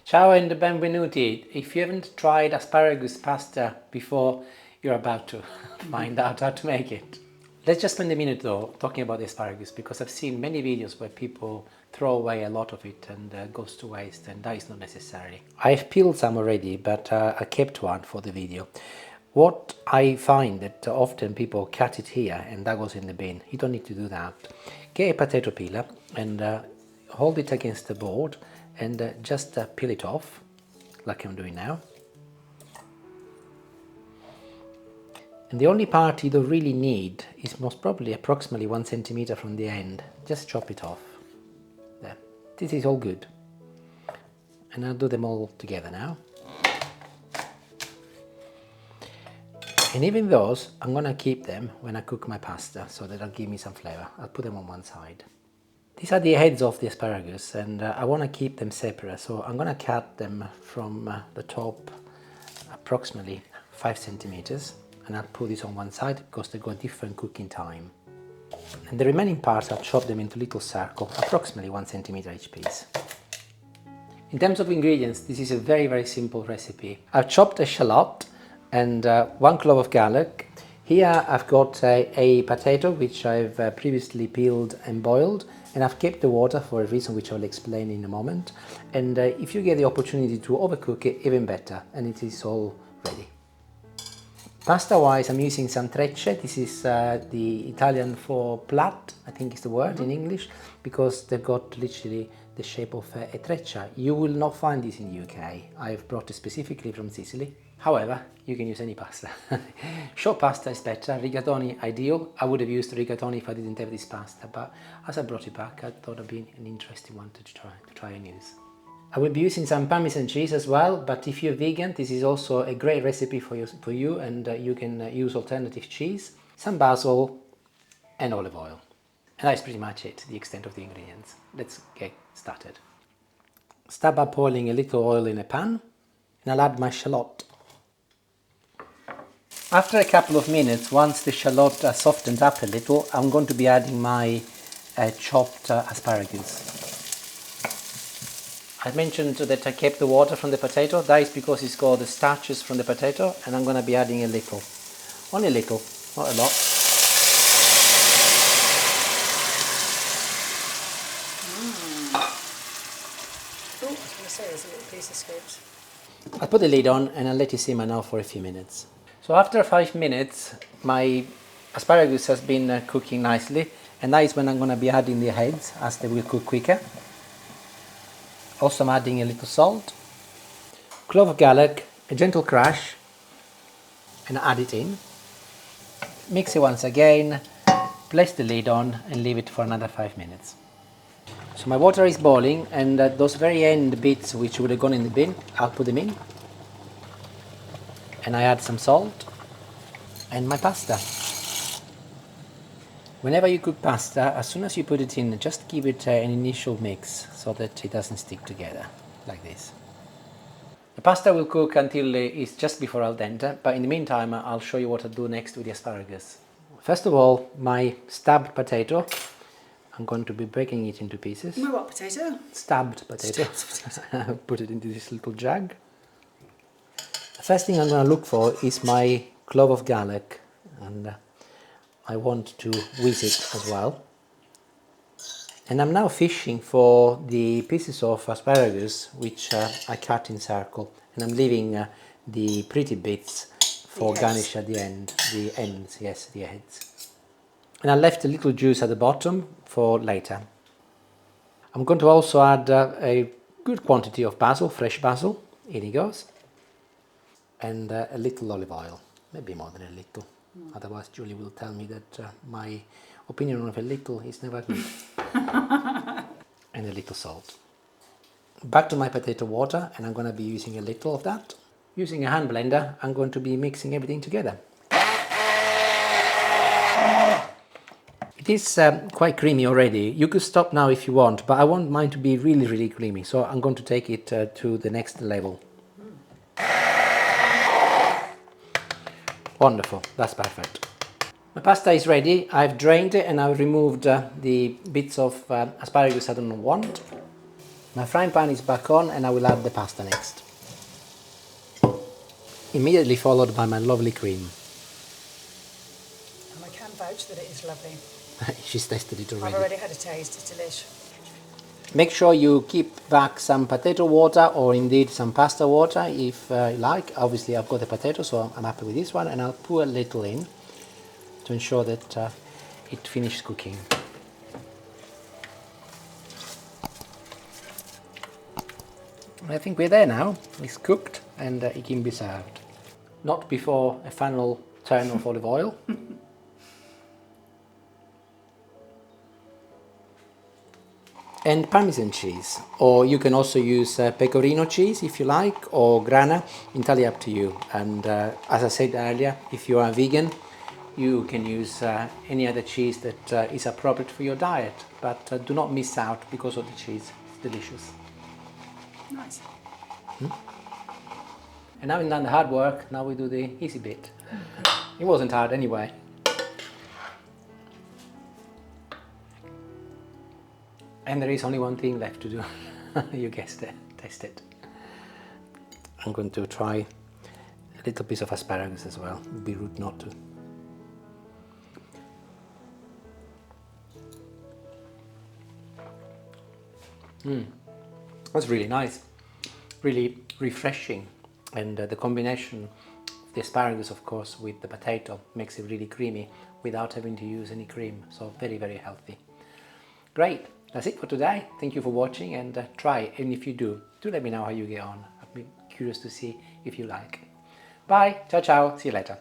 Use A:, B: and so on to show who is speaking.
A: Ciao and benvenuti. If you haven't tried asparagus pasta before, you're about to find out how to make it. Let's just spend a minute though talking about the asparagus, because I've seen many videos where people throw away a lot of it and goes to waste, and that is not necessary. I've peeled some already, but I kept one for the video. What I find that often people cut it here and that goes in the bin. You don't need to do that. Get a potato peeler and hold it against the board and just peel it off like I'm doing now. And the only part you don't really need is most probably approximately 1 centimeter from the end. Just chop it off. There. This is all good. And I'll do them all together now. And even those, I'm going to keep them when I cook my pasta so that they'll give me some flavor. I'll put them on one side. These are the heads of the asparagus, and I want to keep them separate, so I'm going to cut them from the top approximately 5 centimeters, and I'll put this on one side because they got different cooking time. And the remaining parts I'll chop them into little circles, approximately 1 centimeter each piece. In terms of ingredients, this is a very simple recipe. I've chopped a shallot and 1 clove of garlic. Here I've got a potato which I've previously peeled and boiled, and I've kept the water for a reason which I'll explain in a moment. And if you get the opportunity to overcook it, even better, and it is all ready. Pasta wise, I'm using some trecce. This is the Italian for plat, I think is the word in English, because they've got literally the shape of a treccia. You will not find this in the UK. I've brought it specifically from Sicily. However, you can use any pasta. Short pasta is better, rigatoni ideal. I would have used rigatoni if I didn't have this pasta, but as I brought it back, I thought it'd be an interesting one to try and use. I will be using some Parmesan cheese as well, but if you're vegan, this is also a great recipe for you, and you can use alternative cheese, some basil and olive oil. And that's pretty much it, the extent of the ingredients. Let's get started. Start by pouring a little oil in a pan, and I'll add my shallot. After a couple of minutes, once the shallot softens up a little, I'm going to be adding my chopped asparagus. I mentioned that I kept the water from the potato. That is because it's got the starches from the potato, and I'm going to be adding a little. Only a little, not a lot.
B: Oh, I was going to say there's a little piece escaped.
A: I'll put the lid on and I'll let it simmer now for a few minutes. So after 5 minutes, my asparagus has been cooking nicely, and that is when I'm going to be adding the heads, as they will cook quicker. Also I'm adding a little salt, clove of garlic, a gentle crush, and add it in. Mix it once again, place the lid on and leave it for another 5 minutes. So my water is boiling, and those very end bits which would have gone in the bin, I'll put them in. And I add some salt and my pasta. Whenever you cook pasta, as soon as you put it in, just give it an initial mix so that it doesn't stick together, like this. The pasta will cook until it's just before al dente, but in the meantime I'll show you what I'll do next with the asparagus. First of all, my stubbed potato, I'm going to be breaking it into pieces.
B: My what potato?
A: Stubbed potato. Put it into this little jug. The first thing I'm going to look for is my clove of garlic, and I want to whiz it as well. And I'm now fishing for the pieces of asparagus which I cut in circle, and I'm leaving the pretty bits for garnish at the end, the ends, yes, the heads. And I left a little juice at the bottom for later. I'm going to also add a good quantity of basil, fresh basil, in it goes, and a little olive oil, maybe more than a little. Otherwise Julie will tell me that my opinion of a little is never good. And a little salt. Back to my potato water, and I'm going to be using a little of that. Using a hand blender, I'm going to be mixing everything together. It is quite creamy already. You could stop now if you want, but I want mine to be really creamy, so I'm going to take it to the next level. Wonderful, that's perfect. My pasta is ready. I've drained it and I've removed the bits of asparagus I don't want. My frying pan is back on and I will add the pasta next. Immediately followed by my lovely cream.
B: And I can vouch that it is lovely.
A: She's tasted it
B: I've
A: already.
B: already had a taste, it's delish.
A: Make sure you keep back some potato water or indeed some pasta water if you like. Obviously I've got the potato, so I'm happy with this one, and I'll pour a little in to ensure that it finishes cooking. I think we're there now. It's cooked and it can be served. Not before a final turn of olive oil. And Parmesan cheese, or you can also use pecorino cheese if you like, or grana, entirely up to you. And as I said earlier, if you are vegan, you can use any other cheese that is appropriate for your diet, but do not miss out because of the cheese. It's delicious.
B: Nice.
A: And now we've done the hard work, now we do the easy bit. It wasn't hard anyway. And there is only one thing left to do. You guessed it, taste it. I'm going to try a little piece of asparagus as well. It would be rude not to. That's really nice, really refreshing, and the combination of the asparagus, of course, with the potato makes it really creamy without having to use any cream, so very, very healthy. Great, that's it for today. Thank you for watching, and try, and if you do let me know how you get on. I'd be curious to see if you like. Bye, ciao ciao, see you later.